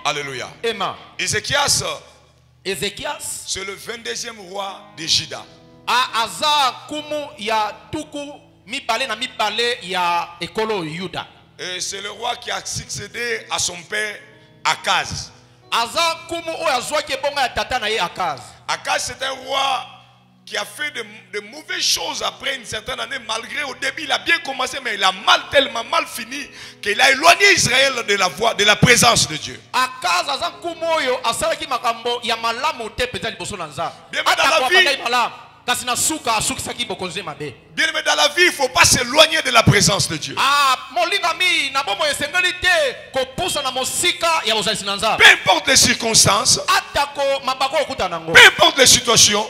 Alléluia. Amen. Ézéchias, c'est le 22e roi de Juda. Aza kumu ya tuku mibale na mibale ya ekolo Yuda. Et c'est le roi qui a succédé à son père Akaz. Aza kumu o azwaki bonga ya tata na ye Akaz. Akaz, c'est un roi qui a fait de mauvaises choses après une certaine année. Malgré au début, il a bien commencé, mais il a tellement mal fini qu'il a éloigné Israël de la présence de Dieu. Akaz aza kumu yo asalaki makambo ya malamu te peza liboso na Nzambe. Bien, mais dans la vie, bien, mais dans la vie, il ne faut pas s'éloigner de la présence de Dieu. Peu importe les circonstances, peu importe les situations,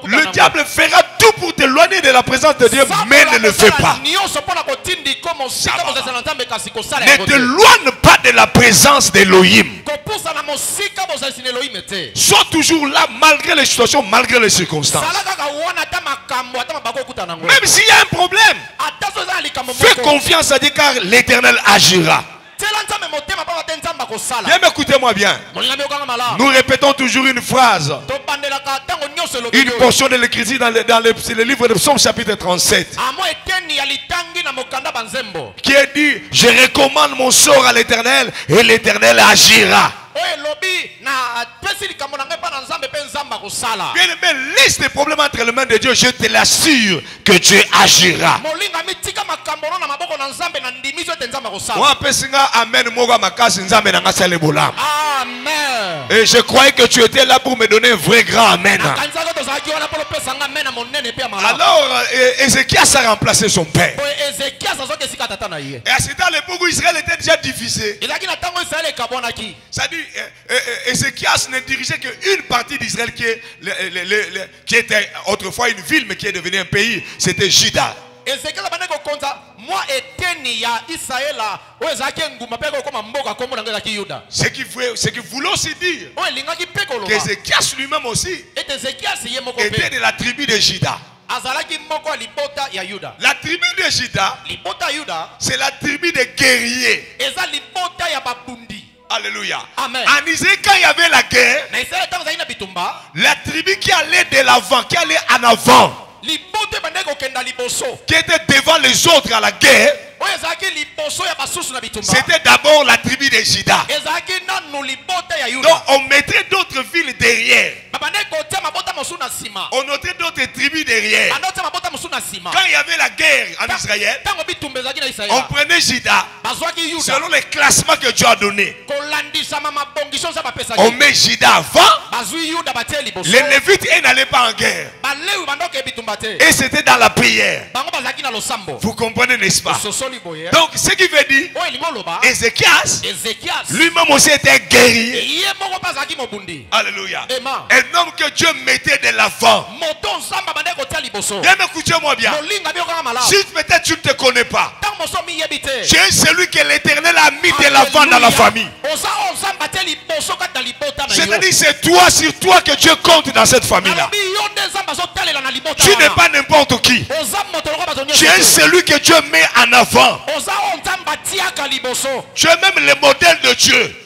le diable fera tout pour t'éloigner de la présence de Dieu, mais ne le fait pas. Ne t'éloigne pas de la présence d'Elohim. Sois toujours là malgré les situations, malgré les circonstances. Même s'il y a un problème, fais confiance à Dieu car l'Éternel agira. Bien, écoutez-moi bien. Nous répétons toujours une phrase, une portion de l'écriture dans le livre de Psaume chapitre 37, qui est dit: je recommande mon sort à l'Éternel et l'Éternel agira. Bien aimé, laisse les problèmes entre les mains de Dieu, je te l'assure que Dieu agira. Amen. Et je croyais que tu étais là pour me donner un vrai grand amen. Alors Ézéchias a remplacé son père. Et à ce temps, l'époque où Israël était déjà divisé. C'est-à-dire, Ézéchias ne dirigeait qu'une partie d'Israël qui était autrefois une ville, mais qui est devenue un pays. C'était Juda. Ce qui voulait aussi dire qu'Ézéchias lui-même aussi était de la tribu de Juda. La tribu de Juda, c'est la tribu des guerriers. Alléluia. Amen. En Israël, quand il y avait la guerre, la tribu qui allait de l'avant, qui allait en avant, qui était devant les autres à la guerre, c'était d'abord la tribu de Juda. Donc on mettrait d'autres villes derrière. On notait d'autres tribus derrière. Quand il y avait la guerre en Israël, on prenait Juda selon les classements que Dieu a donnés. On met Juda avant. Les Lévites n'allaient pas en guerre. Et c'était dans la prière. Vous comprenez, n'est-ce pas? Donc ce qui veut dire, Ézéchias lui-même aussi était guerrier. Alléluia. Un homme que Dieu mettait de l'avant. Bien, écoutez-moi bien. Si peut-être tu ne te connais pas, tu es celui que l'Éternel a mis de l'avant dans la famille. C'est-à-dire c'est toi, sur toi que Dieu compte dans cette famille-là. Tu n'es pas n'importe qui. Tu es celui que Dieu met en avant. Tu es même le modèle de Dieu.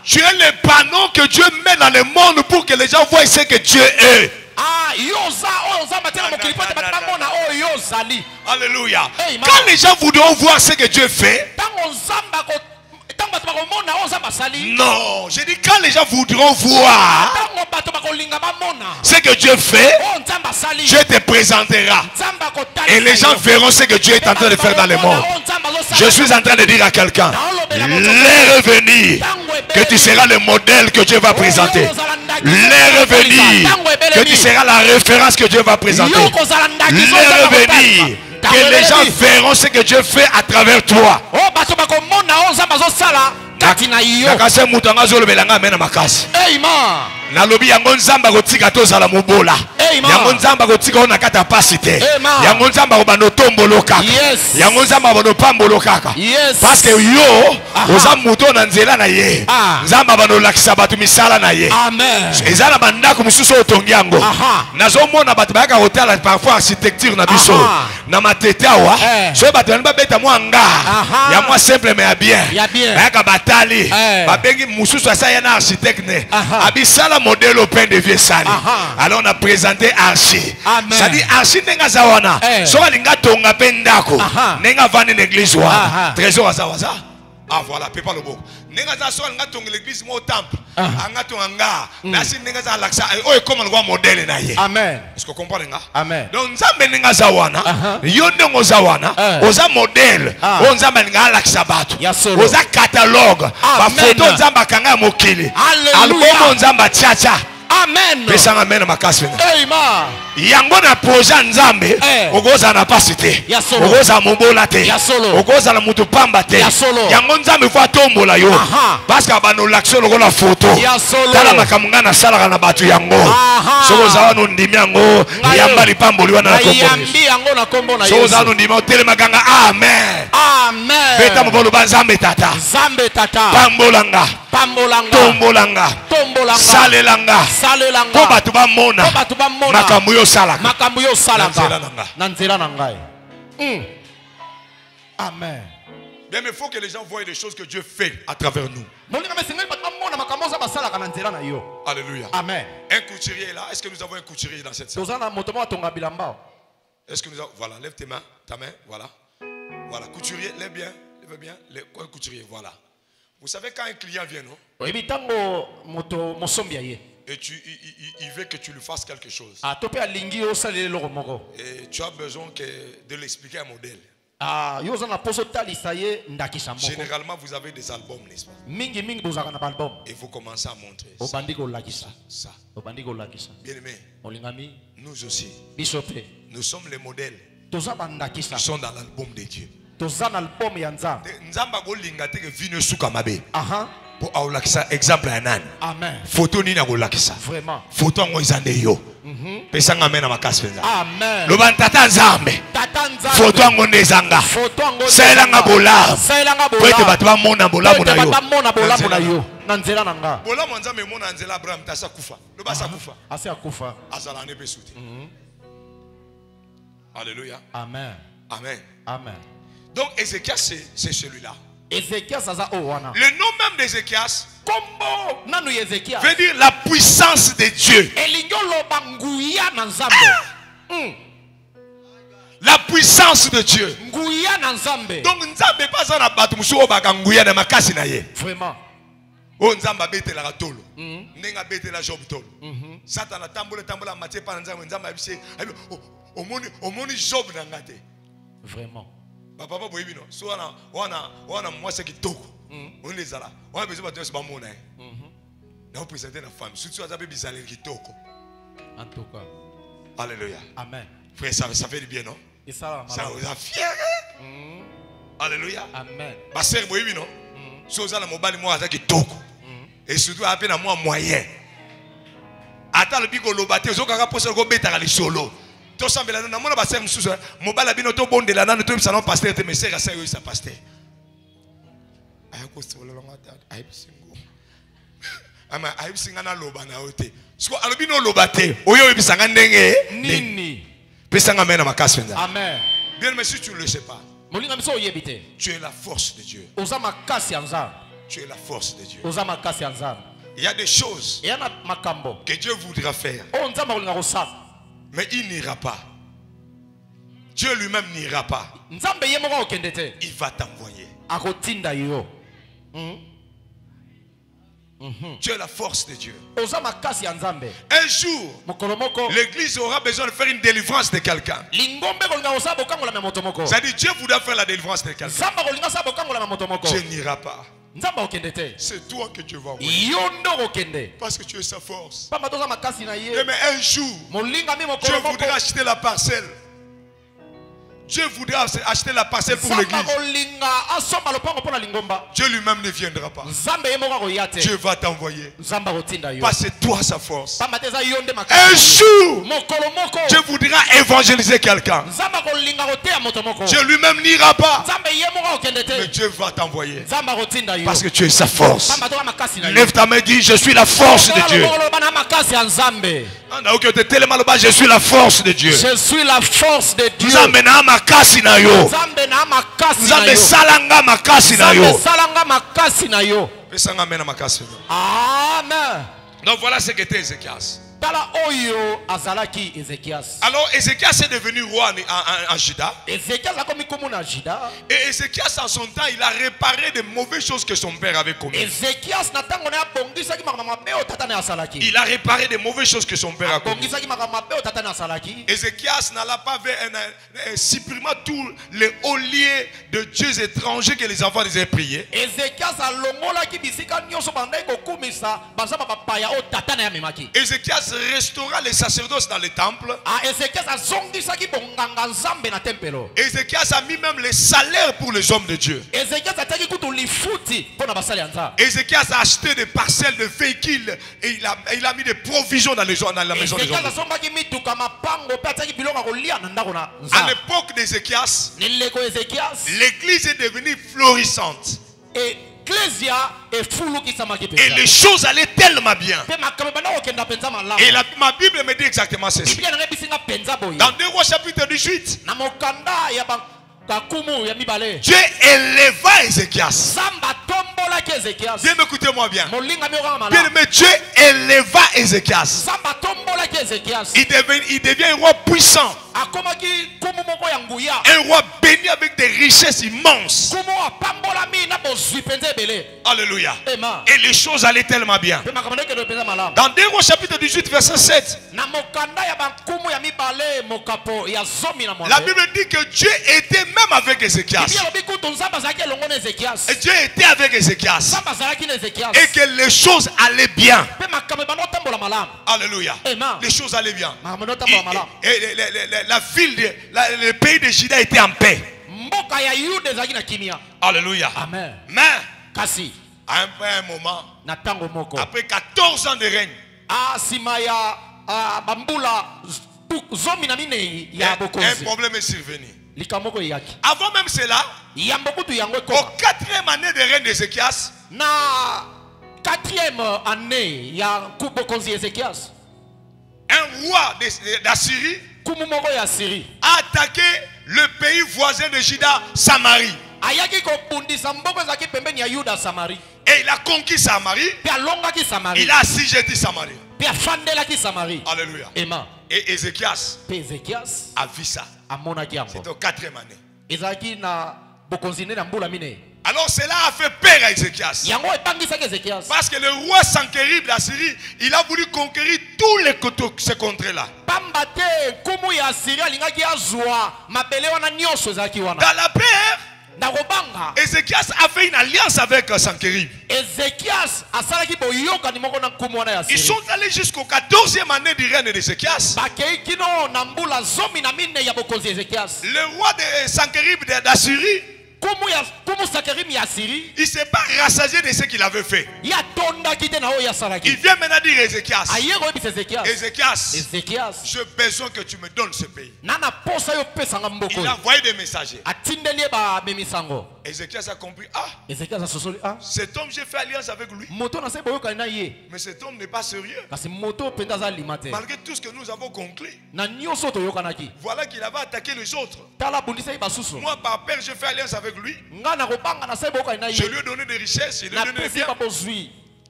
Tu es le panneau que Dieu met dans le monde pour que les gens voient ce que Dieu est. Alléluia. Quand les gens voudront voir ce que Dieu fait, non, je dis quand les gens voudront voir ce que Dieu fait, Dieu te présentera. Et les gens verront ce que Dieu est en train de faire dans le monde. Je suis en train de dire à quelqu'un, l'heure est venue que tu seras le modèle que Dieu va présenter. L'heure est venue que tu seras la référence que Dieu va présenter. L'heure est venue que les gens verront ce que Dieu fait à travers toi. Amen. Nalobi yango nzamba kotika tozala mubola. Yango nzamba kotika ona kata pasite. Yango nzamba kobano tomboloka. Yango nzamba kobano pamboloka. Parce que yo oza muto na nzela na ye. Nzamba bano lakisa batu misala na ye. Amen. Ezala bandako mususu otongi yango. Nazomona batu bayaka hôtel parfois architecture na biso. Na matete awa. So batu ba beta mwanga. Ya moi simple mais bien. Bayaka batali. Babengi mususu asa ya na architecte ne. Abisala modèle au pain de vieux sali. Alors on a présenté Archi. Ça dit Archi nenga zawana. So balinga tonga pendako. Nenga vani l'église wa. Trésor azawaza. Ah voilà, peut pas le beau. Nenga za so balinga tonga l'église mo temple. Anga tonga. Nasi nenga za laksa. Oh comment le modèle na ye. Amen. Est-ce que vous comprenez nga? Amen. Donc nzambe nenga zawana. Yo ndongo zawana. Oza modèle. O nzambe nenga laksa batu. Oza catalogue. Ba photo nzamba kanga mokili. Album nzamba tchacha. Amen. Pesanga mena makasi. Amen. Yango na projet nzambe okoza na pasite. Okoza mobola te. Okoza na mutu pamba te. Yango nzambe faut tombola yo. Parce que bano l'action lokola photo. Tala makamunga na sala na batu yango. Soko zawa no ndimi yango yamba lipamboli wana na kombo. Yambi yango na kombo na Yesu. Soko zawa no ndimi tele makanga amen. Amen. Beta mbolo banzambe tata. Zambe tata. Pambolanga. Pambolanga. Tombolanga. Tombolanga. Salelanga. Salelanga. Po batu ba mona. Po batu ba mona. Makambu yo salaka. Makambu yo salaka. Nanzela nangai. Amen. Bien, mais il faut que les gens voient les choses que Dieu fait à travers nous. Alléluia. Amen. Un couturier est là. Est-ce que nous avons un couturier dans cette salle? Est-ce que nous avons... Voilà, lève tes mains, ta main, voilà. Voilà, couturier, lève bien, un couturier, voilà. Vous savez quand un client vient, non? Et il veut que tu lui fasses quelque chose. Et tu as besoin de l'expliquer un modèle. Généralement, vous avez des albums, n'est-ce pas? Et vous commencez à montrer ça. Bien aimé, nous aussi, nous sommes les modèles qui sont dans l'album de Dieu. Pour exemple amen. Photo ni na golakisa. Vraiment. Photo ngo izande yo. Pesanga mena makasi penza. Amen. Loba tata nzambe. Photo ngo ndezanga. Selanga bola. Pwete batu ba mona bola mona yo. Na yo. Na nzela nanga. Bola nzambe mona nzela Abraham tasa kufa. Loba sa kufa. Asa kufa. Azala ne besuti. Alléluia. Amen. Amen. Amen. Donc Ézéchias c'est celui-là. Le nom même d'Ézéchias veut dire la puissance de Dieu. La puissance de Dieu. Donc nzambe pas na batu muso baka nguya na makasi na ye. Vraiment. O nzamba betela ka tolo. Nenga betela Job tolo. Satan tambola matie pa nzamba nzamba bise. Omoni Job na ngate. Vraiment. Papa boy bino so wana mwase kitoko on les ala on a besoin de se bamona na présenter la femme surtout azabe bizale kitoko en tout cas. Alléluia. Amen. Frère, ça fait du bien, non? Et ça vous a fier. Alléluia. Amen. Ma sœur boy bino so za mobali mo aza kitoko et surtout à peine moi moyen ata le biko lobate zo kaka posa ko betaka li solo. Tout ça, mais na mona ba ser mususu mobala bino to bondela nanu to salon pasteur te mais ser sa yo sa pasteur ayako solo ngata ayibsingo ama ayibsinga na loba na ote siko alobino lobate oyo ebisanga ndenge nini pesanga mena makasi penza. Amen. Bien mais si tu ne le sais pas, molinga miso oyebite tu es la force de Dieu. Oza makasi anza. Tu es la force de Dieu. Oza makasi anza. Il y a des choses que Dieu voudra faire. Oh nzamba olinga kosa. Mais il n'ira pas. Dieu lui-même n'ira pas. Il va t'envoyer. Tu es la force de Dieu. Un jour, l'église aura besoin de faire une délivrance de quelqu'un. C'est-à-dire Dieu voudra faire la délivrance de quelqu'un. Dieu n'ira pas. C'est toi que Dieu va envoyer. Parce que tu es sa force. Mais un jour, Dieu voudra acheter la parcelle. Dieu voudra acheter la parcelle pour l'église. Dieu lui-même ne viendra pas. Dieu va t'envoyer. Parce que toi sa force. Un jour, Dieu voudra évangéliser quelqu'un. Dieu lui-même n'ira pas. Mais Dieu va t'envoyer. Parce que tu es sa force. Lève ta main et dis, je suis la force de Dieu. Je suis la force de Dieu. Je suis la force de Dieu. Amen. Donc voilà ce qu'était Ézéchias. Alors Ézéchias est devenu roi en Juda. Et Ézéchias en son temps, il a réparé de mauvaises choses que son père avait commises. Il a réparé de mauvaises choses que son père a commises. Ézéchias n'alla pas vers supprimant tous les hauts lieux de dieux étrangers que les enfants avaient priés. Ézéchias restaura les sacerdoces dans les temples. Ézéchias a mis même les salaires pour les hommes de Dieu. Ézéchias a acheté des parcelles de véhicules et il a mis des provisions dans la maison des hommes. À l'époque d'Ézéchias, l'église est devenue florissante. Et les choses allaient tellement bien. Et ma Bible me dit exactement ceci. Dans 2 Rois chapitre 18, Dieu éleva Ézéchias. Bien, écoutez-moi bien. Bien aimé, Dieu éleva Ézéchias. Il devient un roi puissant. Un roi béni avec des richesses immenses. Alléluia. Et les choses allaient tellement bien. Dans 2 Rois chapitre 18 verset 7, la Bible dit que Dieu était même avec Ézéchias. Et Dieu était avec Ézéchias. Et que les choses allaient bien. Alléluia. Les choses allaient bien. Et la ville, le pays de Juda était en paix. Alléluia. Amen. Mais à un moment, après 14 ans de règne, un problème est survenu. Avant même cela, au 4e année de règne d'Ézéchias, un roi d'Assyrie a attaqué le pays voisin de Juda, Samarie. Et il a conquis Samarie. Il a assujetti Samarie. Alléluia. Et Ézéchias a vu ça. C'était au 4e année. Alors cela a fait peur à Ézéchias. Parce que le roi Sanchérib d'Assyrie, il a voulu conquérir tous ces contrées-là. Dans la peur, Ézéchias a fait une alliance avec Sanchérib. Ils sont allés jusqu'au 14e année du règne d'Ézéchias. Le roi de Sanchérib d'Assyrie, il ne s'est pas rassasié de ce qu'il avait fait. Il vient maintenant dire à Ézéchias, Ézéchias, j'ai besoin que tu me donnes ce pays. Il a envoyé des messagers. Ézéchias a compris, cet homme, j'ai fait alliance avec lui. Mais cet homme n'est pas sérieux. Malgré tout ce que nous avons conclu, voilà qu'il avait attaqué les autres. Moi, par père, j'ai fait alliance avec lui. Je lui ai donné des richesses, je lui ai donné des biens.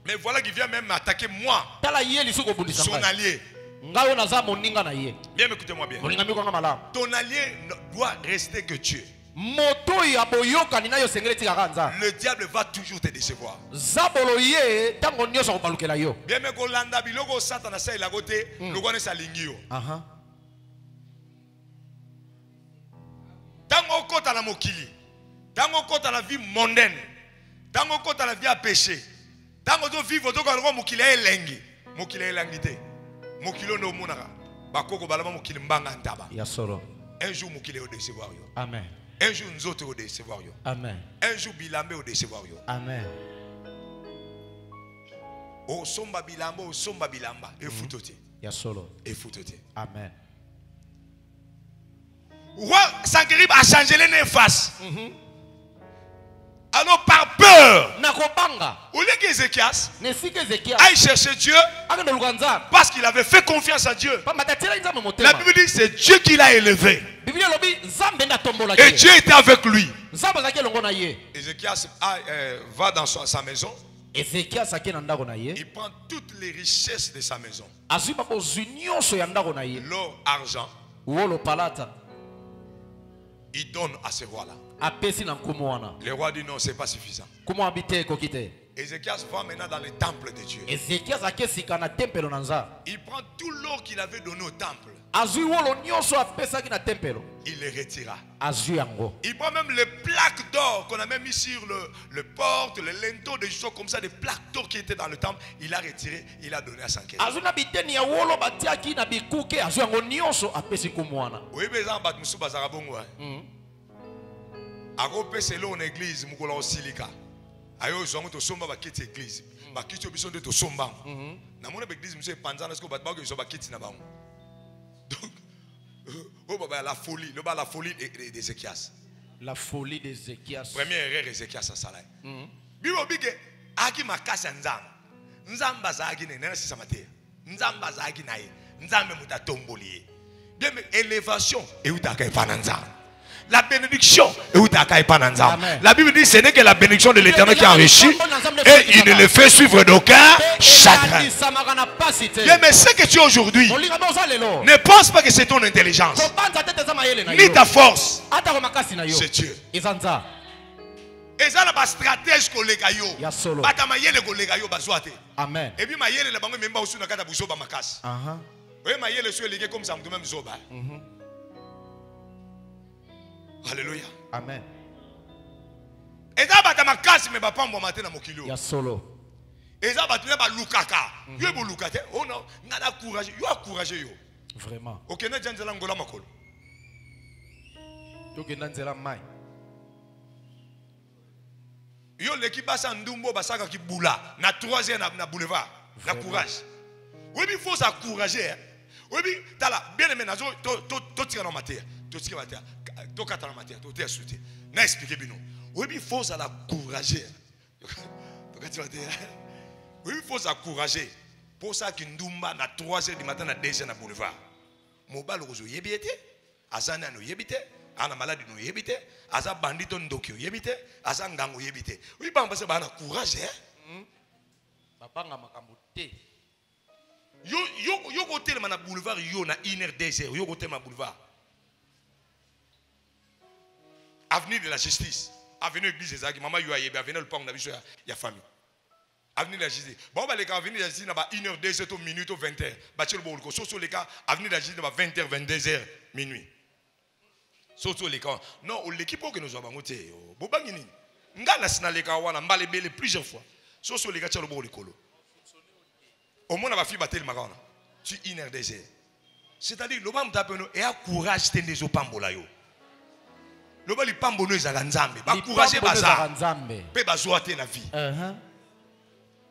Mais voilà qu'il vient même attaquer moi, son allié. Bien, écoutez-moi bien. Ton allié doit rester que Dieu. Le diable va toujours te décevoir. Bien, mais Golanda biloko Satan sa ila gote, le gone sa lingio. Tango kota na mokili. Tango kota la vie mondaine. Tango kota la vie à péché. Tango to vivre to ko mokili elengi. Mokili elangite. Mokili no munaka. Bakoko balama mokili mbanga ntaba. Ya solo. Un jour, Moukile au décevoir. Amen. Un jour, nous autres au décevoir. Amen. Un jour, Bilambe au décevoir. Amen. O somba bilamba, o somba bilamba. Et foutote. Ya solo. Et foutote. Amen. Roi Sankerib a changé les faces. Alors par peur, au lieu qu'Ézéchias aille chercher Dieu, parce qu'il avait fait confiance à Dieu, la Bible dit que c'est Dieu qui l'a élevé. Et Dieu était avec lui. Ézéchias va dans sa maison. Il prend toutes les richesses de sa maison. L'or, argent. Il donne à ce roi-là. Le roi dit non, ce n'est pas suffisant. Ézéchias va maintenant dans le temple de Dieu. Il prend tout l'or qu'il avait donné au temple. Il les retira. Il prend même les plaques d'or qu'on a même mis sur le porte, le linteau, des choses comme ça, des plaques d'or qui étaient dans le temple. Il a retiré, il a donné à Sankerib. Oui, mais ça, c'est là en église, Moukola au Silika. Ayo zongo to somba bakiti église. Bakiti obiso de to somba. Na mona église monsieur panzana ce que bat bago so bakiti na bango. Donc oh baba la folie, le ba la folie d'Ézéchias. La folie d'Ézéchias. Première erreur Ézéchias sala. Bibo bige aki makasa nzamba. Nzamba zagi ne na sisa mate. Nzamba zagi naye. Nzambe mutatomboli. Bien mais élévation et utaka epananza. La bénédiction. La Bible dit que ce n'est que la bénédiction de l'Éternel qui enrichit et il ne le fait suivre d'aucun chagrin. Mais ce que tu es aujourd'hui, ne pense pas que c'est ton intelligence ni ta force. C'est Dieu. Et ça n'a pas stratège kolega yo. Bata mayele kolega yo bazwate. Amen. Et puis mayele la bango memba usu na kata buzoba makasi. Oui, mayele so elege comme ça mtu même zoba. Alléluia. Amen. Et ça va ma casse mais pas bon matin dans mon kilo. Ya solo. Et ça va tu n'as pas lukaka. Yo bo lukate. Oh non, nada courage. Yo encourager yo. Vraiment. OK na janzela ngola makolo. To ke nanzela mai. Yo l'équipe basa ndumbo basaka ki bula na 3e na boulevard. Na courage. Oui, il faut s'encourager. Oui, tala bien aimé nazo to tira dans matière. To tira matière. To kata na matière, to te souté. Na expliquer bino. Oui, il faut s'encourager. To kata matière. Oui, il faut s'encourager. Pour ça que ndumba na 3h du matin na 2h na boulevard. Mobile rozo yebité, azana no yebité, ana malade no yebité, aza bandito ndokyo yebité, aza ngango yebité. Oui, ba mbase ba na courage hein. Babanga makambo te. Yo côté le na boulevard yo na 1h 2h, yo côté ma boulevard. Avenue de la Justice, avenue Église des Agis, maman yo ayebe, avenue le pont na biso ya famille. Avenue de la Justice. Bon bah les cas avenue de la Justice na ba 1h 2h minutes 20h. Bachel bolko soso les cas avenue de la Justice na ba 20h 22h minuit. Soso les cas. Non, l'équipe que nous avons monté. Bobangini. Ngana sina les cas wana mbale bele plusieurs fois. Soso les cas tchalo bolikolo. Au moins, on va faire battre le magana. Tu 1h 2h. C'est-à-dire, le bam tapeno et a courage tende zo pambola yo. Le bam li pambono ezala nzambe. Ba courage baza. Pe bazwa te na vie.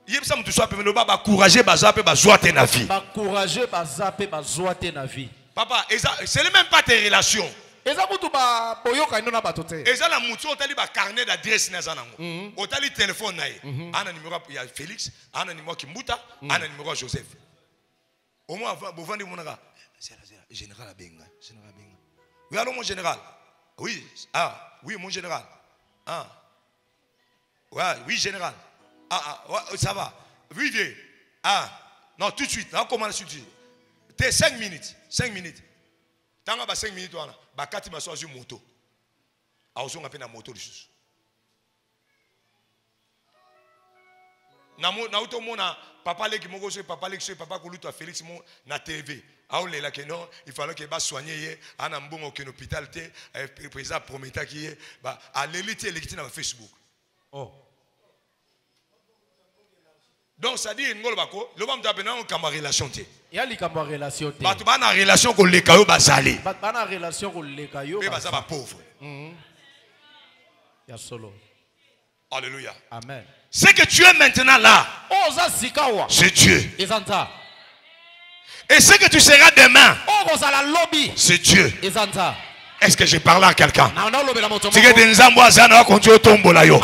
Yebisa mutu so pe no ba courage baza pe bazwa te na vie. Ba courage baza pe bazwa te na vie. Papa, c'est même pas tes relations. Eza mutu ba boyoka ino na batote. Eza na mutu otali ba carnet d'adresse na zanango. Otali téléphone na ye. Ana numéro ya Félix, ana numéro Kimbuta, ana numéro Joseph. Au moins avant bovandi monaka. C'est général Abenga, général Abenga. Oui, allô mon général. Oui, oui mon général. Ouais, oui général. Ouais, ça va. Oui, vieux. Non, tout de suite, on commence tout de suite. T'es 5 minutes, 5 minutes. Tant que 5 minutes, bakati ma sois une moto. Aozo ngape na moto lisusu. Na auto mona papa leki moko so papa leki so papa koluto Félix mon na TV. Aole la que non, il fallait que ba soigner ana mbongo ke hôpital te président prometa ki ba a l'élite l'équipe na Facebook. Oh. Donc ça dit ngolo bako, le bam tapena on kama relation te. Il y a likambo relation te. Bato ba na relation ko leka yo bazali. Ba na relation ko leka yo. Mais baza ba pauvre. Ya solo. Alléluia. Amen. Ce que tu es maintenant là, c'est Dieu. Et ce que tu seras demain, c'est Dieu. Est-ce que j'ai parlé à quelqu'un? C'est que Nzamba Zana continue tombola yo.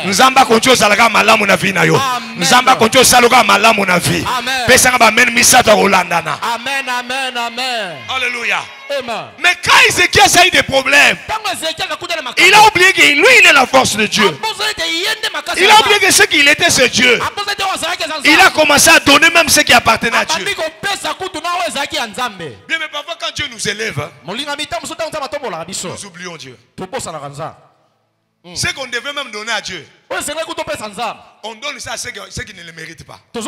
Nzamba continue salaga malamu na vie na yo. Nzamba continue salaga malamu na vie. Pesanga ba men misata rolandana. Amen, amen, amen. Alléluia. Amen. Mais quand Ézéchiel a eu des problèmes, il a oublié que lui il est la force de Dieu. Il a oublié que ce qu'il était c'est Dieu. Il a commencé à donner même ce qui appartenait à Dieu. Bien, mais parfois quand Dieu nous élève, nous oublions Dieu. Ce qu'on devait même donner à Dieu, on donne ça à ceux qui ne le méritent pas. Bien,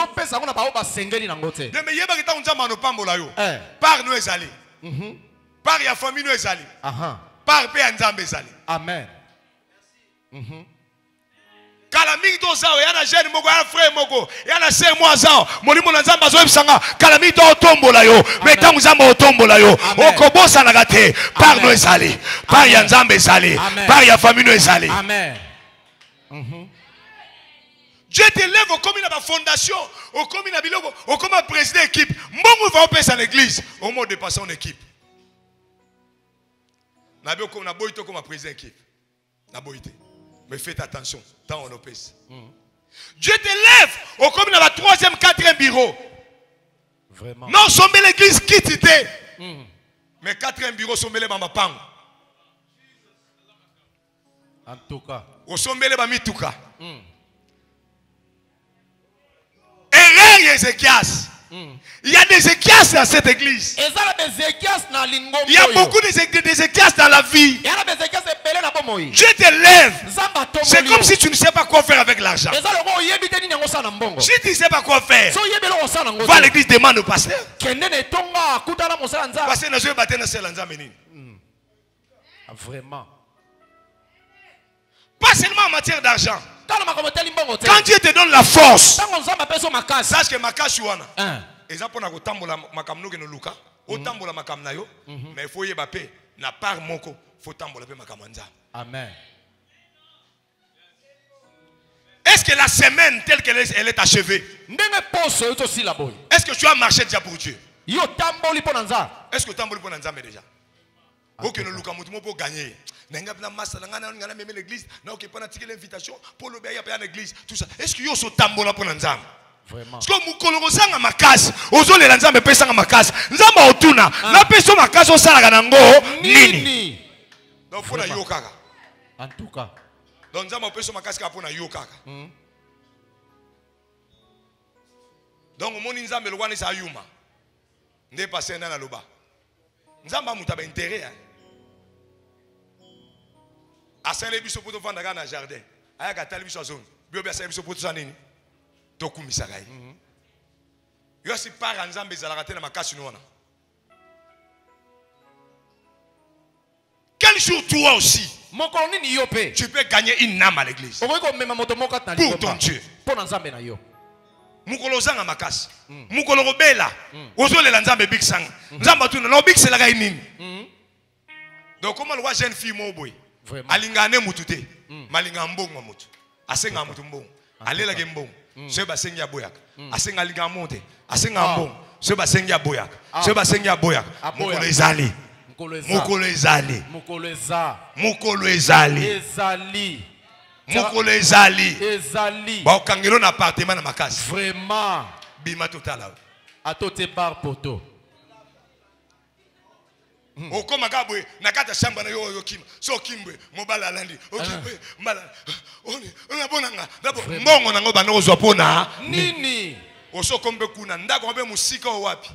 mais il y a des gens qui par nous ezali, par la famille nous ezali, par père Nzambe ezali. Amen. Kalami to zao yana jeune moko yana frère moko yana sœur moi zao molimo na Nzamba zo bisanga kalami to tombola yo meta Nzamba otombola yo okobosa na gate par nous ezali par ya Nzamba ezali par ya famille nous ezali. Amen. Dieu t'élève comme une fondation, comme une biloko, comme un président d'équipe. Mbongo va opérer en église, au moins de passer en équipe. Nabi comme na boité comme un président d'équipe. Na boité. Mais faites attention, tant on opère. Dieu t'élève comme une troisième, quatrième bureau. Vraiment. Non, sommet l'église quitte. Mais quatrième bureau sommet les mamapang. En tout cas. Au sommet les mamituka. Erreur Ézéchias. Il y a des Ézéchias dans cette église. Il y a beaucoup d'Ézéchias dans la vie. Dieu t'élève. C'est comme si tu ne sais pas quoi faire avec l'argent. Si tu ne sais pas quoi faire, va à l'église, demande au pasteur. Vraiment. Pas seulement en matière d'argent. Quand Dieu te donne la force, sache que ma cache wana. Exemple on a kotambola makamno ke no luka, otambola makamna yo, mais il faut yebape na part moko, faut tambola pe makamanza. Amen. Est-ce que la semaine telle qu'elle est achevée? Est-ce que tu as marché déjà pour Dieu? Est-ce que tu as marché pour Nzambe déjà? Ok, nous luka mutumo pour gagner. N'enga na massa n'anga na même l'église, na ok pas na tirer l'invitation pour le béya à l'église, tout ça. Est-ce que yo so tambola pour Nzambe? Vraiment. Parce que mukolo kozanga makasi, ozole la Nzambe pesanga makasi. Nzamba otuna, na peso makasi osala nango nini? Donc pour na yo kaka. En tout cas. Donc Nzamba peso makasi ka pour na yo kaka. Donc moni Nzambe lo wana sa yuma. Nde passer na loba. Nzamba mutaba intérêt hein. Asale biso poto vanda na jardin. Aya ka tali biso zone. Bio bia asale biso poto sa nini? Toku misakai. Yo si para Nzambe ezalaka te na makasi nona. Quel jour toi aussi tu peux gagner une âme à l'église pour ton Dieu. Mukolo zanga makasi. Mukolo robela. Ozolela Nzambe big sang. Nzamba tuna no big selaka inini. Donc comment le jeune fille mo boy. Alingane mutute. Malinga mbongo mutu. Asenga mutu mbongo. Alela ke mbongo. Seba sengia boyak. Asenga linga monte. Asenga mbongo. Seba sengia boyak. Seba sengia boyak. Mukolo ezali. Mukolo ezali. Mukolo ezali. Ezali. Mukolo ezali. Ezali. Ba okangelo na appartement na makasi. Vraiment. Bima totala. Atote bar poto. Okoma kabwe nakata shamba na yo kim. So kimbe mobala landi. Okimbe mbala. Ona bonanga. Dabo mbongo nango bana ozwa pona nini? Osokombe kuna ndako mbe musika wapi?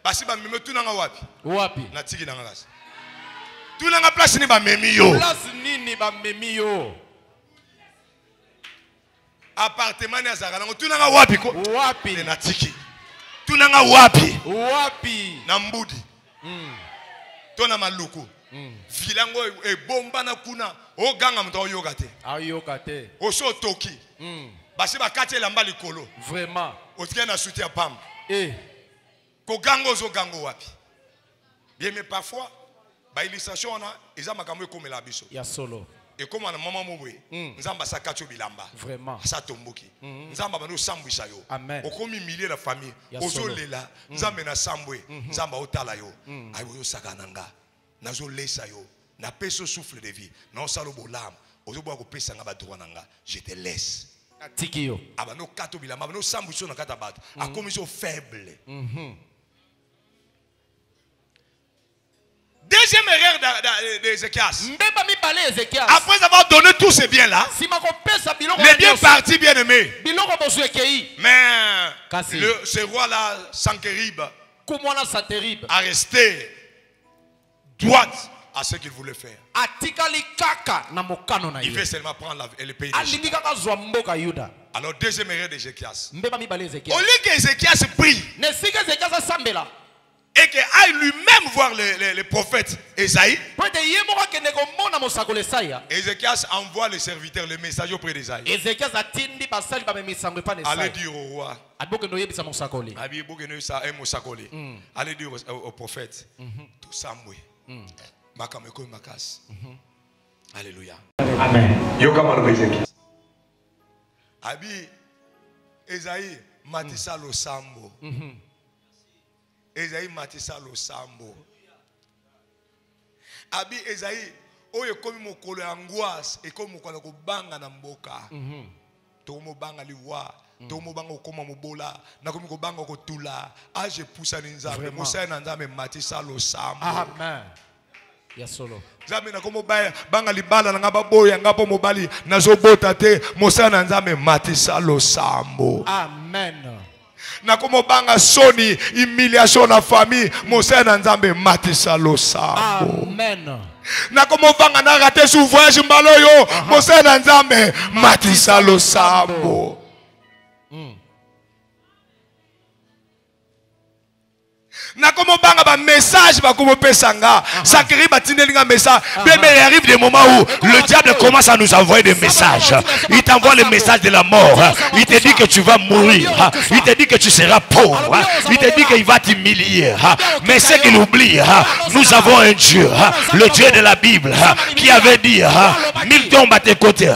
Basi ba meme tunanga wapi? Wapi? Na tiki nanga kasi. Tunanga place ni ba memi yo. Place nini ba memi yo? Appartement ya zaka nango tunanga wapi ko? Wapi? Na tiki. Tunanga wapi? Wapi? Na mbudi. Tona maluku. Vilango e bomba na kuna o ganga mto yoga te. Ayoka te. O so toki. Basi ba kate la mbali kolo. Vraiment. O tika na soutien pam. Bien, mais parfois, l'illustration, ils ont comme la biso. Ya solo. Et comme on a maman moué, nous avons ça kacho bilamba. Vraiment. Ça tomboki. Nous avons nous sambu sayo. Amen. Au comme milieu la famille. Ozo lela. Nous avons na sambwe. Nous avons otala yo. Ayo sakananga. Nazo lesa yo. Na peso souffle de vie. Non salo bolam. Ozo boa ko pesa nga ba nanga. Je te laisse. Tiki yo. Aba no kato bilamba. Aba no sambu so na katabat. A comme ils sont faibles. Deuxième erreur d'Ézéchias. Après avoir donné tous ces biens-là, les biens partis, bien aimés. Mais ce roi-là, Sankérib, a resté droite à ce qu'il voulait faire. Il veut seulement prendre le pays d'Égypte. Alors, deuxième erreur d'Ézéchias. Au lieu qu'Ézéchias prie, et qu'il aille lui-même voir les prophètes Esaïe, Ézéchias envoie les serviteurs, les messagers auprès d'Esaïe. Allez dire au roi, allez dire au prophète, tout ça moué. Makameko makas. Alléluia. Amen. Abi Esaïe matisa lo sambo. Esaïe matisa lo sambo. Abi Esaïe oyo komi mokolo angoisse et komi mokolo ko banga na mboka. To mo banga liwa, to mo banga ko mobola, na komi ko banga ko tula. A je poussa nzambe, mosa na nzambe matisa lo sambo. Amen. Ya solo. Nzambe na komo banga libala na ngaba boya ngapo mobali nazo bota te, mosa na nzambe matisa lo sambo. Amen. Na komo banga soni humiliation na famille mosa na nzambe matisa lo sambo. Amen. Na komo banga na raté sous voyage mbalo yo mosa na nzambe matisa lo sambo. Na komo banga ba message ba komo pesanga sakri ba tindelinga message mais il arrive des moments où le diable commence à nous envoyer des messages. Il t'envoie le message de la mort. Il te dit que tu vas mourir. Il te dit que tu seras pauvre. Il te dit qu'il va t'humilier. Mais c'est qu'il oublie, nous avons un Dieu, le Dieu de la Bible, qui avait dit 1000 tombent à tes côtés,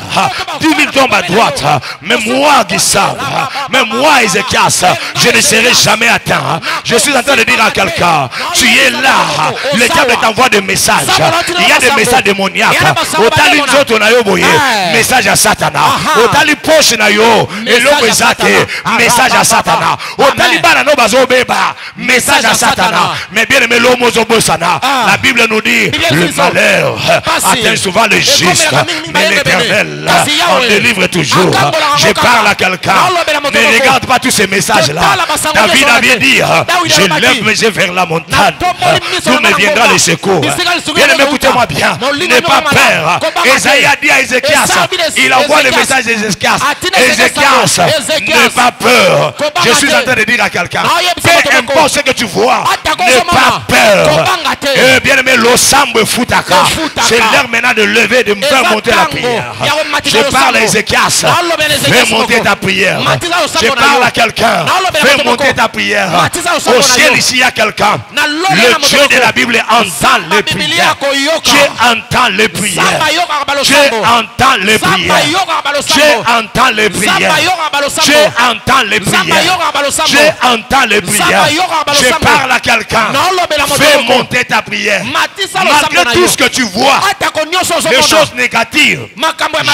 10 000 tombent à droite, mais moi qui savent, mais moi Ézéchias, je ne serai jamais atteint. Je suis en train de dire à quelqu'un, tu es là, le diable t'envoie des messages. Il y a des messages démoniaques. Otali nzoto na yo boye, message à Satana. Otali poche na yo, eloko ezate, message à Satana. Otali bana no bazo beba, message à Satana. Mais bien aimé l'homme zobosana, la Bible nous dit le malheur atteint souvent le juste, mais l'Éternel en délivre toujours. Je parle à quelqu'un, ne regarde pas tous ces messages là. David a bien dit, je lève mes yeux vers la montagne, d'où me viendra le secours. Bien aimé, écoutez-moi bien, n'aie pas peur. Esaïe a dit à Ézéchias, il envoie le message d'Ézéchias. Ézéchias, n'aie pas peur. Je suis en train de dire à quelqu'un, peu importe ce que tu vois, n'aie pas peur. Bien aimé, l'Osambo Futaka, c'est l'heure maintenant de lever, de me faire monter la prière. Je parle à Ézéchias, fais monter ta prière. Je parle à quelqu'un, fais monter ta prière. Au ciel ici il y a quelqu'un. Le Dieu de la Bible entend les prières. Dieu entend les prières. Dieu entend les prières. Dieu entend les prières. Dieu entend les prières. Dieu entend les prières. Je parle à quelqu'un, fais monter ta prière. Malgré tout ce que tu vois, les choses négatives,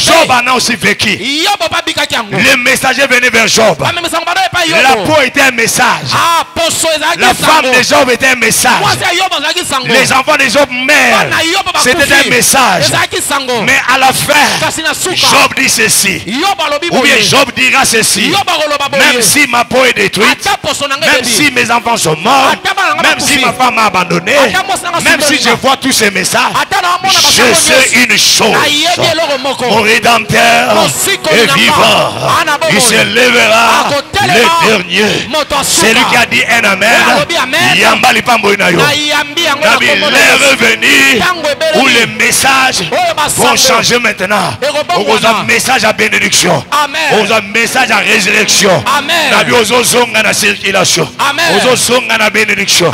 Job en a aussi vécu. Les messagers venaient vers Job. La peau était un message. La femme de Job était un message. Les enfants de Job mère, c'était un message. Mais à la fin, Job dit ceci, ou bien Job dira ceci: même si ma peau est détruite, même si mes enfants sont morts, même si ma femme m'a abandonné, même si je vois tous ces messages, je sais une chose: mon Rédempteur est vivant. Il se lèvera le dernier, celui qui a dit un amen, Yambali Pamboinayo. Nabi est revenu où les messages vont changer maintenant. On a un message à bénédiction. On a un message à résurrection. Nabi ozozonga na circulation. Ozozonga na bénédiction.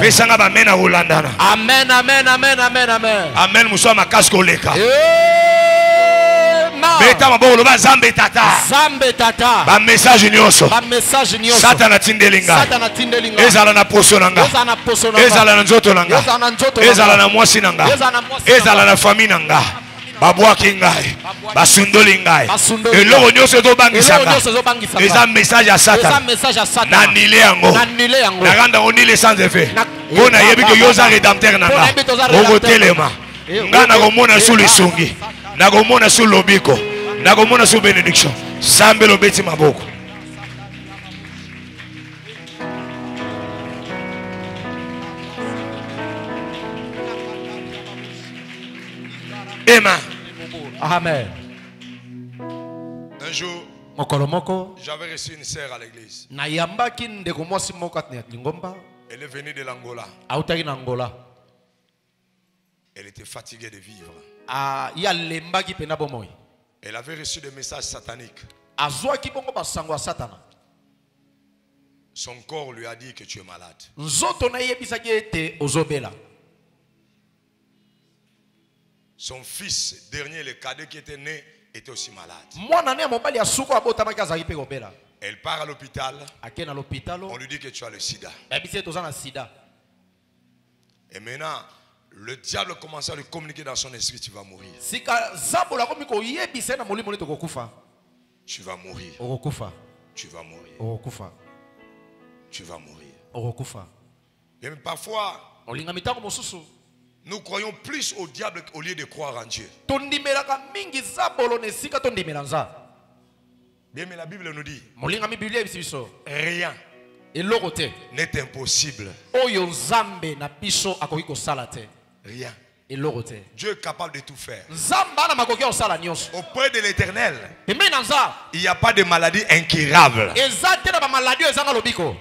Pesanga ba mena Holandana. Amen, amen, amen, amen, amen. Amen, muso makasko leka. Beta mabolo ba zambe tata. Zambe tata. Ba message nyonso. Ba message nyonso. Satana tindelinga. Satana tindelinga. Ezala na poso nanga. Ezala na poso nanga. Ezala na nzoto nanga. Ezala na nzoto nanga. Ezala na mwasi nanga. Ezala na famille nanga. Babwaki ngai. Basundoli ngai. Eloko nyonso to bangisanga. Eza message ya Satana. Eza message ya Satana. Na nile yango. Na nile yango. Na randa onile sans effet. Bona yebi ke yoza rédempteur nanga. Oko telema. Nga na komona sous lisungi. Na komona sous lobiko. Na komona sous bénédiction. Sambe lobeti maboko. Amen. Amen. Un jour, j'avais reçu une sœur à l'église. Elle est venue de l'Angola. Elle était fatiguée de vivre. Elle avait reçu des messages sataniques. Son corps lui a dit que tu es malade. Son fils, dernier, le cadet qui était né, était aussi malade. Elle part à l'hôpital. On lui dit que tu as le sida. Et maintenant, le diable commence à lui communiquer dans son esprit, tu vas mourir. Tu vas mourir. Tu vas mourir. Tu vas mourir. Et parfois, nous croyons plus au diable au lieu de croire en Dieu. Bien, mais la Bible nous dit rien n'est impossible. Rien. Dieu est capable de tout faire. Auprès de l'Éternel, il n'y a pas de maladie incurable.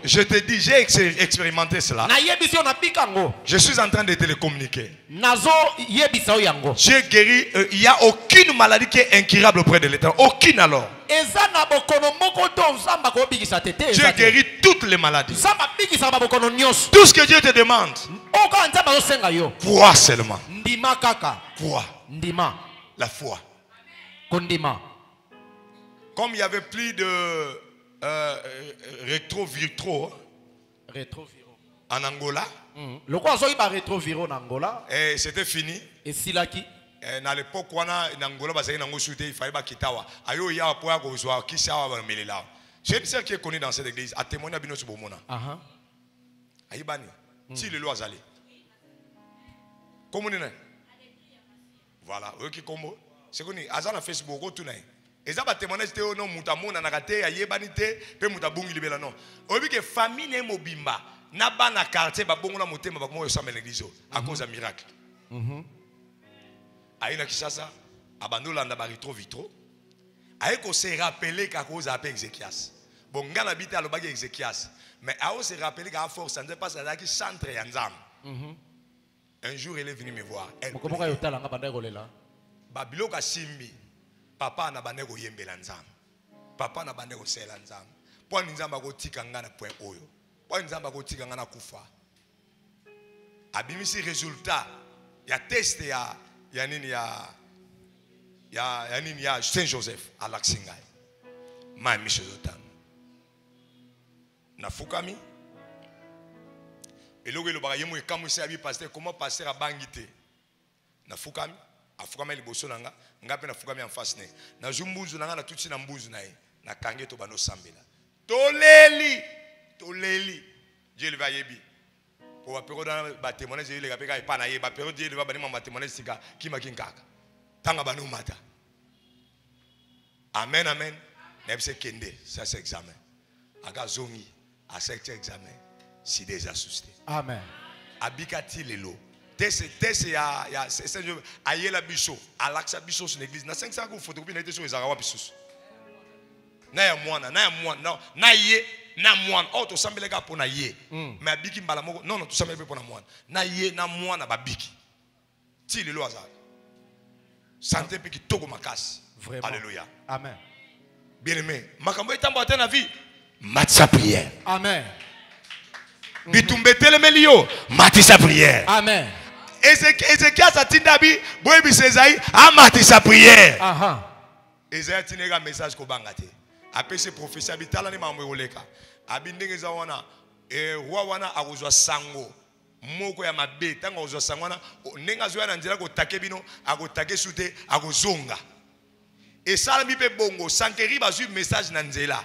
Je te dis, j'ai expérimenté cela. Je suis en train de te le communiquer. Dieu guérit. Il n'y a aucune maladie qui est incurable auprès de l'Éternel. Aucune alors. Dieu guérit toutes les maladies. Tout ce que Dieu te demande, crois seulement. Crois. La foi. Comme il n'y avait plus de rétroviro en Angola, et c'était fini. À l'époque, quand en Angola, il fallait quitter. J'ai une sœur qui est connue dans cette église, a témoigné à Binosu Bomona. Aïbani, si le loi allait. Comment on est? Voilà, ok, comment? C'est qu'on est à Facebook, au tournée. Et ça va témoigner c'était au nom Moutamon, Nanagate, Ayebanite, Pe Moutabungi Libela non. Au lieu que famille n'est mobimba, n'a pas na quartier, Babonga Motem, Babonga Sam l'église, à cause d'un miracle. Aïna Kishasa, Abandolanda Baritro Vitro. Aïko s'est rappelé qu'à cause à Exéchias. Bon, on habite à l'obag Exéchias. Mais Aïko s'est rappelé qu'à force, ça ne passe à la qui centre Yanzam. Un jour, elle est venue me voir. Babilo ka simbi. Papa na bandeko yembela nzam. Papa na bandeko sela nzam. Po nzamba ko tika ngana point oyo. Po nzamba ko tika ngana kufa. Abimisi résultat. Ya test ya nini ya Saint Joseph à Laxingay. Ma mission zotan. Na fukami. Et là, comment passer à Bangité? Na fukami, a fukami li boso nanga, ngape na fukami en face ne. Na jumbuzu nanga na tutsi na mbuzu na ye, na kange to bano sambela. Toleli. Dieu le va yebi. Pour va péro dans ba témoignage Dieu le ga peka pa na ye, ba péro Dieu le va banima ba témoignage sika kima kinkaka. Tanga bano mata. Amen amen. Nebse kende, ça c'est examen. Aga zongi, à cet examen. Si des assustés. Amen. Abikati lelo. Tese ya Seigneur ayela biso, alaxa biso sur l'église. Na 500 ko photocopie na été sur les arawa biso. Na ya mwana, na ye, na mwana. Oh, to sambelega pour na ye. Mais abiki mbala moko. Non, to sambelega pour na mwana. Na ye, na mwana babiki. Ti le loza. Santé pe ki toko makasi. Vraiment. Alléluia. Amen. Bien-aimé, makambo etambo atena vie. Matisa prière. Amen. Bitumbe telemelio, matisa prière. Amen. Ézéchias atindabi, boyebi Esaïe, amatisa prière. Aha. Esaïe tinega message ko bangate. Après ce prophétie abitala ni mamwe oleka. Abindenge za wana roi wana akozwa sango. Moko ya mabe tanga ozwa sango wana nenga zo na nzela ko takebino akotake sute akozonga. Et ça mi pe bongo sankeri bazui message na nzela.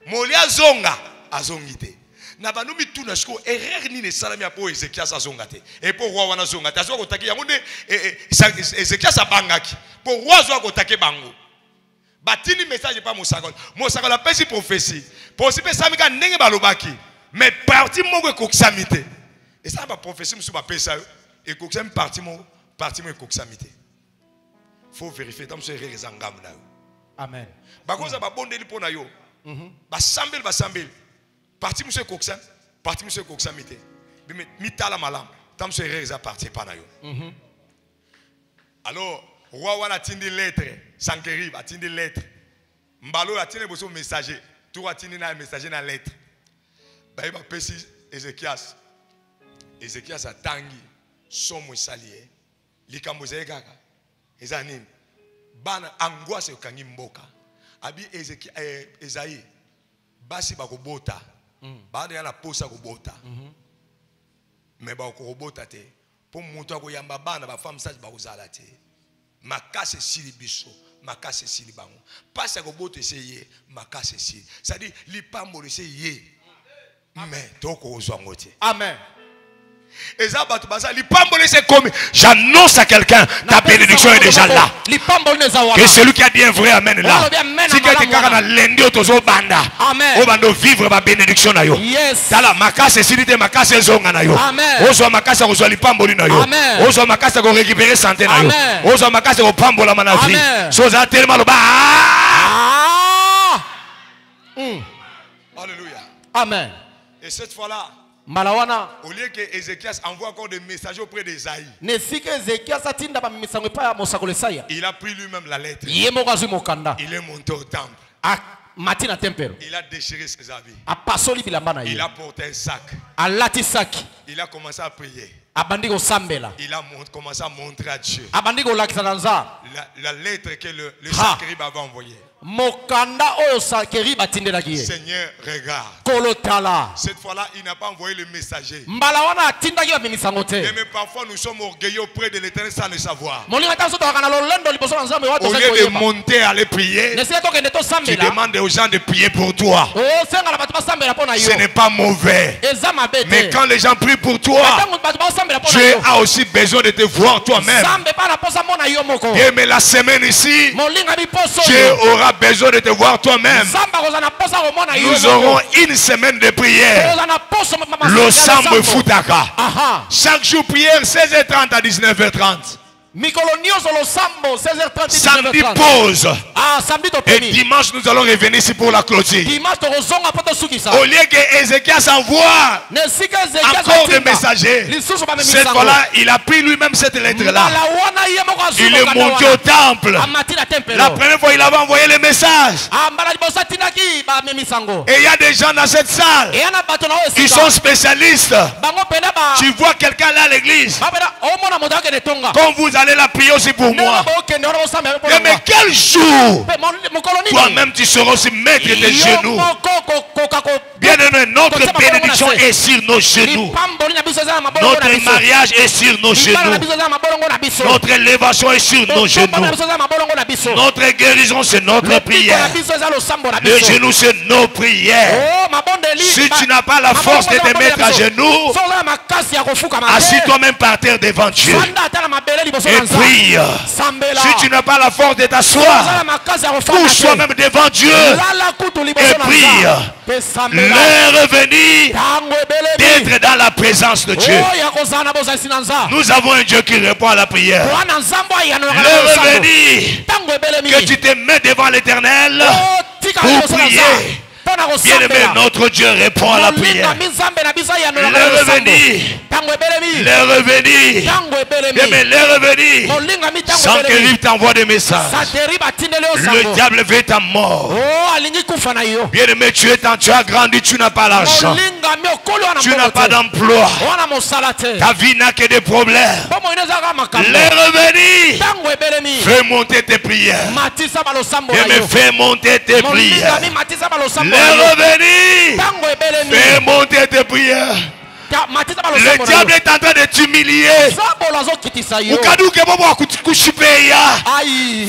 Molia zonga azongite. Na banu mi tuna sko erreur ni ne salami apo Ezekias azongate. Et pour roi wana zongate azo ko take yango ne Ezekias abangaki. Pour roi zo ko take bango. Batini message pas mosakol. Mosakol a pesi prophétie. Pour si pe samika ndenge balobaki. Mais parti moko koksamite. Et ça va prophétie musu ba pesa et koksam parti mo koksamite. Faut vérifier tam so erreur ezangam na yo. Amen. Bakoza ba bondeli pona yo. Ba sambel. Parti musu koksam, parti musu koksamite. Mi tala malam. Tam so erreur eza parti pa na yo. Alors roi wana tindi lettre, Sankeri a tindi lettre. Mbalo a tindi boso messager, tout a tindi na messager na lettre. Ba ba pesi Ezekias. Ezekias a tangi somo salié. Likambo zeka. Ezanin. Bana angoisse okangi mboka. Abi Esaïe. Basi bakobota. Bana yana posa kobota. Mais bakobota te. Pour moto akoyamba bana ba femme sage bakozala te. Makase sili biso, makase sili bango. Pasa kobota seye, makase sili. Ça dit lipambo le seye. Mais toko ozwangote. Amen. J'annonce à quelqu'un, ta bénédiction est déjà là. Que celui qui a dit un vrai amen là. Si quelqu'un a lundi au banda, on va nous vivre ma bénédiction na yo. Tala makase silite makase zonga na yo. Ozo makase ko zoli pamboli na yo. Ozo makase ko récupérer santé na yo. Ozo makase ko pambola na vie. Soza tellement ba. Alléluia. Amen. Et cette fois-là, Malawana. Au lieu que Ézéchias envoie encore des messagers auprès d'Esaïe, il a pris lui-même la lettre. Il est monté au temple. Il a déchiré ses habits. Il a porté un sac. Il a commencé à prier. Il a commencé à montrer à Dieu la lettre que le Sankeri avait envoyée. Seigneur, regarde. Cette fois-là, il n'a pas envoyé le messager. Mais parfois, nous sommes orgueilleux auprès de l'Éternel sans le savoir. Au lieu de monter à aller prier, tu demandes aux gens de prier pour toi. Ce n'est pas mauvais. Mais quand les gens prient pour toi, Dieu a aussi besoin de te voir toi-même. Et mais la semaine ici, Dieu aura besoin de te voir toi-même. Nous aurons une semaine de prière. Le Sambo Futaka. Chaque jour prière 16h30 à 19h30. Samedi pause. Et dimanche nous allons revenir ici pour la clôture. Au lieu que Ézéchias envoie encore des messagers, cette fois-là il a pris lui-même cette lettre là. Il est monté au temple. La première fois il avait envoyé les messages. Et il y a des gens dans cette salle qui sont spécialistes. Tu vois quelqu'un là à l'église, quand vous allez la prier aussi pour moi. Mais quel jour toi-même tu seras aussi maître des genoux. Bien aimé, notre bénédiction est sur nos genoux. Notre mariage est sur nos genoux. Notre élévation est sur nos genoux. Notre guérison c'est notre prière. Le genou c'est nos prières. Si tu n'as pas la force de te mettre à genoux, assis toi-même par terre devant Dieu et prie. Si tu n'as pas la force de t'asseoir, couche toi-même devant Dieu et prie. L'heure est venue d'être dans la présence de Dieu. Nous avons un Dieu qui répond à la prière. L'heure est venue que tu te mets devant l'Éternel pour prier. Bien-aimé, notre Dieu répond à la prière. Les revenir. Bien-aimé, les revenir. Sans que Rive t'envoie des messages. Le diable veut ta mort. Bien-aimé, tu as grandi, tu n'as pas l'argent. Tu n'as pas d'emploi. Ta vie n'a que des problèmes. Les revenir. Fais monter tes prières. Bien-aimé, fais monter tes prières. Les revenir. Fais monter tes prières. Le diable est en train de t'humilier.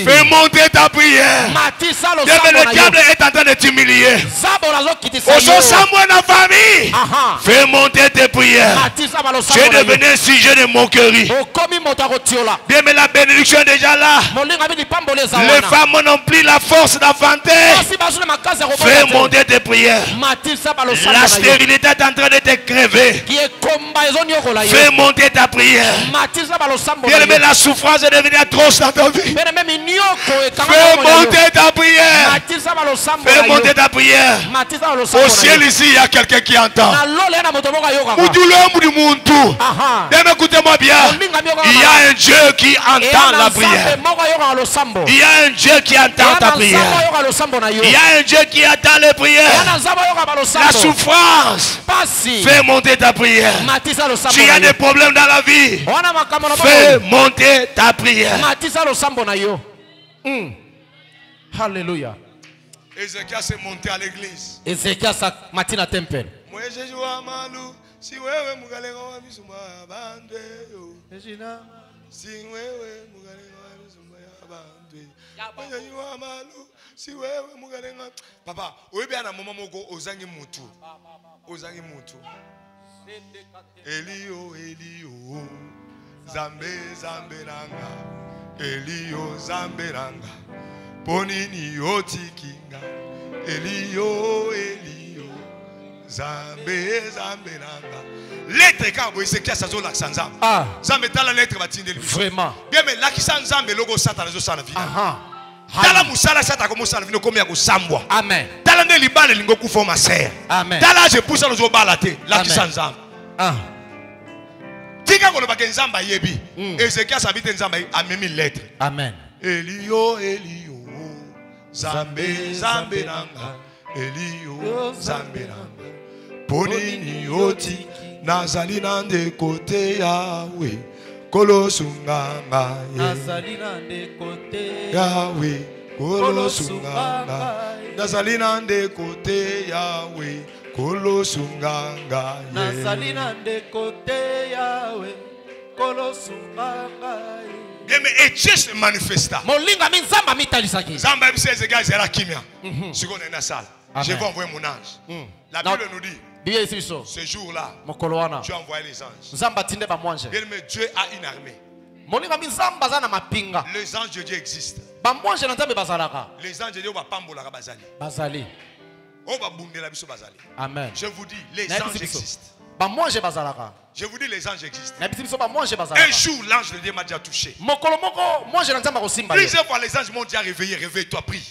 Fais monter ta prière. Le diable est en train de t'humilier. Fais monter tes prières. Tu es devenu un sujet de moquerie. Bien, mais la bénédiction est déjà là. Les femmes n'ont plus la force d'enfanter. Fais monter tes prières. La stérilité est en train de te crever. Fais monter ta prière. Bien aimé, la souffrance est devenue atroce dans ta vie. Fais monter ta prière. Fais monter ta prière. Au ciel ici, il y a quelqu'un qui entend. Écoutez-moi bien. Il y a un Dieu qui entend la prière. Il y a un Dieu qui entend ta prière. Il y a un Dieu qui entend les prières. La souffrance. Fais monter ta prière. Tu as des problèmes dans la vie. Fais monter ta prière. Alléluia. Ézéchias s'est monté à l'église. Ézéchias matina temple. Papa, oyebiana mama moko ozangi mutu. Ozangi mutu. Elio, Elio, Zambe, Zambe Ranga, Elio, Zambe Ranga, Ponini Otikinga, Elio, Elio, Zambe, Zambe Ranga. Lettre quand vous essayez ça sur l'accent Zambe. Ah. Zambe t'as la lettre batinde. Vraiment. Bien mais là qui s'en Zambe logo satan les autres vie. Tala musala sata comme ça vino comme yako sambwa. Amen. Tala ne libale lingo kufo ma sœur. Amen. Tala je pousse nos balate là qui s'en Zambe. Ah. Tika ko lobaka nzamba yebi. Ézéchias habite nzamba a même lettre. Amen. Elio, Elio, Zambe, Zambe Ranga, Elio, Zambe Ranga. Ponini oti nazali nande kote Yahweh. Kolosunganga nazali nande kote Yahweh. Kolosunganga nazali nande kote Yahweh. Kolosunganga nazali nande kote Yahweh. Kolosunganga. Bien mais et Dieu se manifesta. Molinga mi nzamba mitalisaki. Nzamba bise Ézéchias zera kimia. Si on est dans la salle. Je vais envoyer mon ange. La Bible nous dit. Ce jour-là, tu as envoyé les anges. Bien mais Dieu a une armée. Les anges de Dieu existent. Les anges de Dieu bazali. Amen. Je vous dis, les anges existent. Je vous dis, les anges existent. Un jour, l'ange de Dieu m'a déjà touché. Plusieurs fois, les anges m'ont dit réveiller, réveille-toi, prie.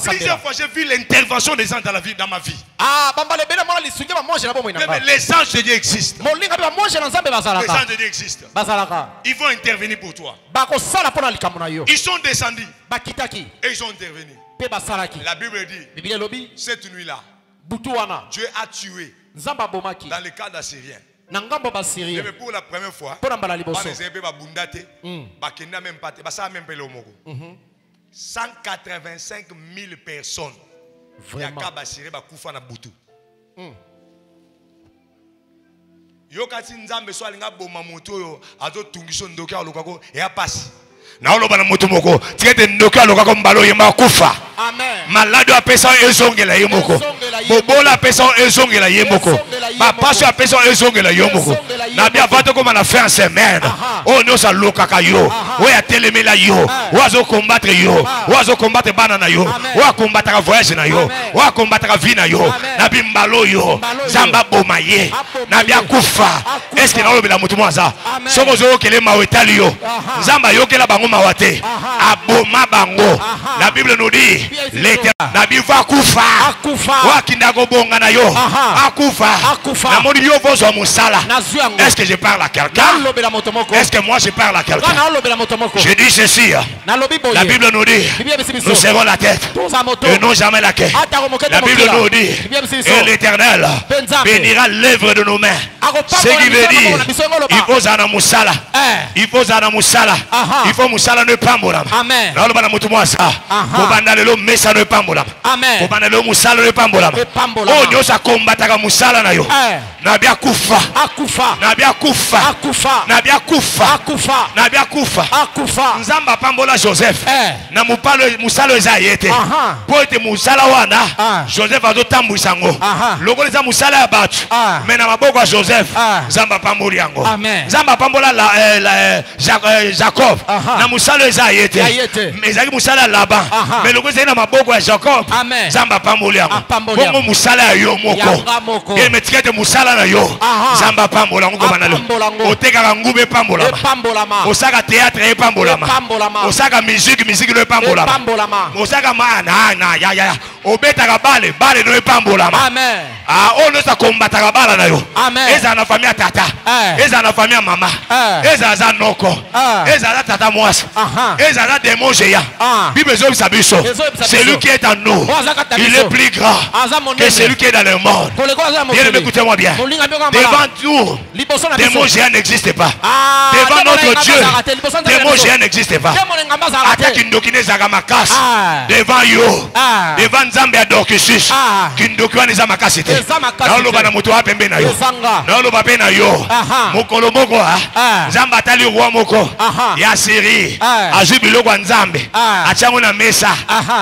Plusieurs fois, j'ai vu l'intervention des anges dans ma vie. Mais les anges de Dieu existent. Les anges de Dieu existent. Ils vont intervenir pour toi. Ils sont descendus. Et ils ont intervenu. La Bible dit, cette nuit-là, Dieu a tué dans le cas d'Assyrien. Mais pour la première fois, 185 000 personnes. Vraiment. Yokati nzambe so alinga boma moto yo azo tungiso ndoka lokako ya pasi. Na oloba na moto moko tiete ndoka lokako mbalo yema kufa. Amen. Malade a pesa ezongela yemoko. Bobola pesa ezongela yemoko. Ba paso a pesa ezongela yemoko. nabi avate comme on a fait en semaine oh nous ça lokaka yo ouais a telemela yo oazo combattre yo oazo combattre banana yo oa combattre voyage na yo oa combattre vie na yo nabi mbalo yo zamba bomaye nabi akufa est-ce que na lobela mutu mwaza soko zo kele mawetali yo zamba yo kela bango mawate aboma bango la Bible nous dit l'éternel nabi va kufa oa kindago bonga na yo akufa na moni yo vozo musala. Est-ce que je parle à quelqu'un? Est-ce que moi je parle à quelqu'un? Je dis ceci. La Bible nous dit nous serons la tête et non jamais la queue. La Bible nous dit et l'Éternel bénira l'œuvre de nos mains. Ce qui veut dire il faut zana musala. Il faut zana musala. Il faut musala ne pambola. Amen. Na loba na mutu mwasa. Ko banda lelo mesa ne pambola. Amen. Ko banda lelo musala ne pambola. Oh nyosa kombataka musala na yo. Na bia kufa. Akufa. Na bia kufa. Akufa. Na bia kufa. Akufa. Na bia kufa. Akufa. Nzamba pambola Joseph. Na mupalo musala ezayete. Po ete musala wana. Joseph azotambwisa ngo. Lokoleza musala ya batu. Mais na maboko ya Joseph. Nzamba pamboli yango. Nzamba pambola Jacob. Na musala ezayete. Ezaki musala Laban. Mais lokoleza na maboko ya Jacob. Nzamba pamboli yango. Bongo musala ya yo moko. Ye metikete musala na yo. Zamba pambola ngo banalo. Oteka ngube pambola. Osaka théâtre pambola. Osaka musique le pambola. Osaka na ya. Obeta bale no pambola. Amen. Ah on ne sa combattre bala na yo. Amen. Eza na famille tata. Eza na famille mama. Eza za noko. Eza za tata mwasa. Eza za démon géant. Bible zo bisabiso. Celui qui est en nous, il est plus grand que celui qui est dans le monde. Bien écoutez-moi bien. Devant nous, démon géant n'existe pas. Devant notre Dieu, démon géant n'existe pas. Attaque indokine zagamakasi. Devant yo, devant Nzambe adokisis. Kindokwa niza makasite. Naoloba na mutu apembe na yo. Naoloba pe na yo. Mokolo moko Nzamba atali roi moko ya Syrie. Azubilo kwa Nzambe. Achango na mesa.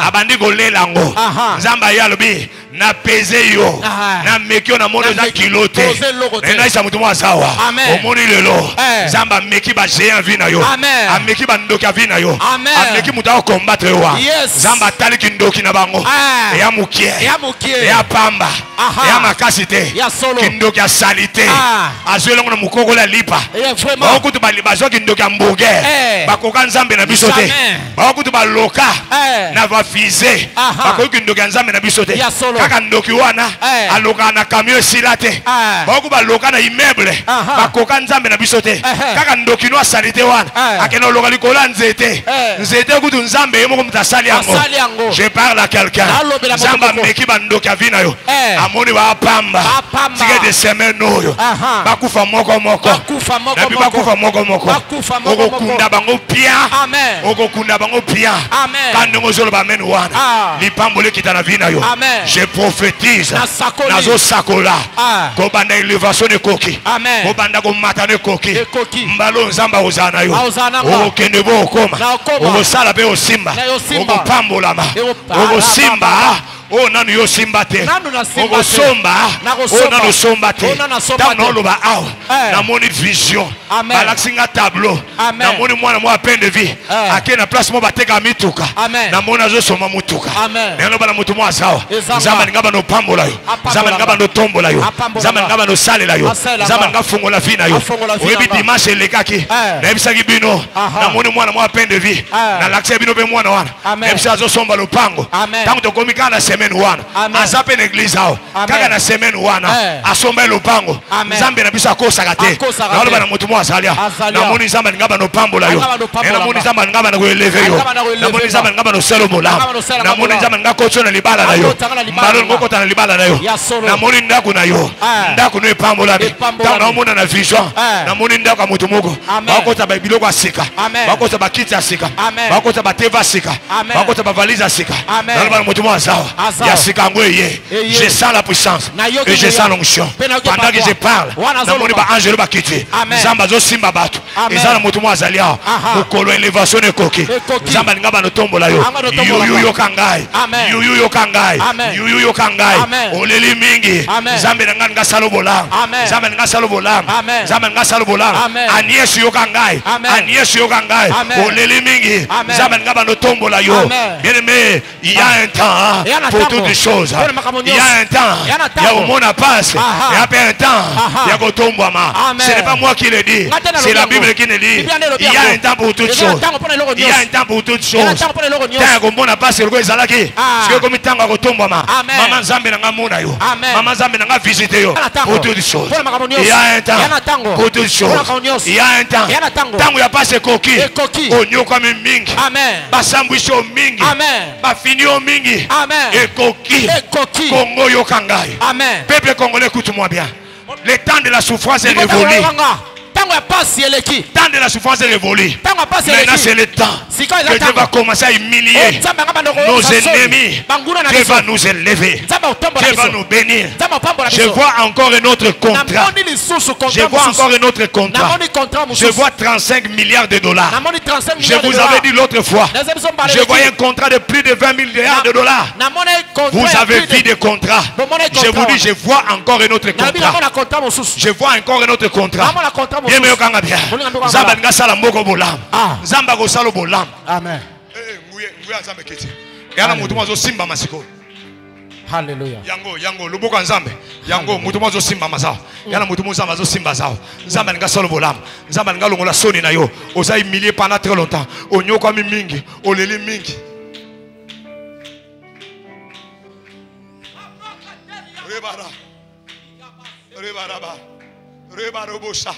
Abandi kolela ngo. Nzamba yalobi na peze yo na mekio na mono za kilote na isa mutu mwa sawa omoni lelo Nzamba meki ba géant vina yo ameki ba ndoki vina yo ameki mutu a combattre yo Nzamba tali kindoki na bango ya mukie ya pamba ya makasite kindoki ya salite azwelongo na mukoko la lipa bakutu ba libazo kindoki ya mboge bakoka Nzambe na bisote bakutu ba loka na va fize bakoki kindoki ya Nzambe na bisote kaka ndoki wana aloka na camion silate bako ba loka na immeuble bakoka Nzambe na bisote kaka ndoki no salite wana akena loka likola nzete kutu Nzambe yemo mutasali yango. Je parle à quelqu'un. Nzamba meki ba ndoki avina yo amoni ba pamba tige de semaine oyo bakufa moko na bi bakufa moko okokunda bango pia okokunda bango pia kando ngozolo ba menu wana lipambole kitana vina yo. Je prophétise nazo sakola ko banda elevation ne koki ko banda ko mata ne koki mbalo Nzamba ozana yo okende bo koma okosala pe osimba okopambola okosimba oh nanu yo simba te oko somba oh nanu somba te tano loba aw na moni vision balaksinga tableau na moni mwana mwa peine de vie ake na place mo bateka mituka na moni azo soma mutuka neno bana mutu mwa sawa Nzamba ngaba no pambola yo Nzamba ngaba no tombola yo Nzamba ngaba no salela yo Nzamba ngaba fungola vina yo oyebi dimanche lekaki na ebisaki bino na moni mwana mwa peine de vie na lakse bino be mwana wana ebisa azo somba lupango tango to komika na semaine wana azape na église ao kaka na semaine wana asomba lupango Nzambe na biso akosaka te na oloba na mutu mwa salia na moni Nzamba ngaba no pambola yo na moni Nzamba ngaba na koeleve yo na moni Nzamba ngaba no selo mola na moni Nzamba ngaba kocho na libala na yo mbalo ngoko ta na libala na yo na moni ndako na yo ndako no pambola be ta na mona na vision na moni ndako ya mutu moko bakota ba biloko asika bakota ba kiti asika bakota ba teva asika bakota ba valise asika na oloba na mutu mwa sawa Je sens la puissance et je sens l'onction. Pendant que je parle, angelo bakiti. Zamba zo simba batu. Ezala mutumu azalia. Ukolo elevation ekoki. Zamba ngaba no tombola yo. Yuyu kangai. Yuyu kangai. Yuyu kangai. Oleli mingi. Zamba nganga salo bolang. Zamba nganga salo bolang. Zamba nganga salo bolang. Anies yo kangai. Anies yo kangai. Oleli mingi. Zamba ngaba no tombola yo. Bien aimé, il y a un temps pour toutes les choses. Il y a un temps. Il y a au monde à passer. Il y a un temps. Il y a ce n'est pas moi qui le dis. C'est la Bible qui le dit. Il y a un temps pour toutes choses. Il y a un temps pour toutes choses. Tant que mon a passé le Zalaki. Parce que comme tant que tombe maman Zambe n'a mona yo. Maman Zambe n'a visité yo. Pour toutes choses. Il y a un temps pour toutes choses. Il y a un temps. Tant qu'il y a passé coquille. On y a comme une mingi. Basamboucho mingi. Bafinio mingi. Et coquille. Congo yo kangai. Peuple congolais, écoute-moi bien. Le temps de la souffrance est révolu. Tant de la souffrance est révolu. Maintenant c'est le temps que Dieu va commencer à humilier nos ennemis. Dieu va nous élever. Dieu va nous bénir. Je vois encore un autre contrat. Je vois encore un autre contrat. Je vois 35 milliards de dollars. Je vous avais dit l'autre fois. Je voyais un contrat de plus de 20 milliards de dollars. Vous avez vu des contrats. Je vous dis, je vois encore un autre contrat. Je vois encore un autre contrat. Zamba nga sala mboko bolam. Zamba go sala bolam. Amen. Nguya Nzambe kiti. Yana mutu mazo simba masiko. Hallelujah. Yango luboko Nzambe. Yango mutu mazo simba masao. Yana mutu Nzambe mazo simba sao. Nzamba nga sala bolam. Nzamba nga longola soni na yo. Oza humilié pendant très longtemps. Onyoko mingi, oleli mingi. Rebara. Rebaraba. Rebarobosa.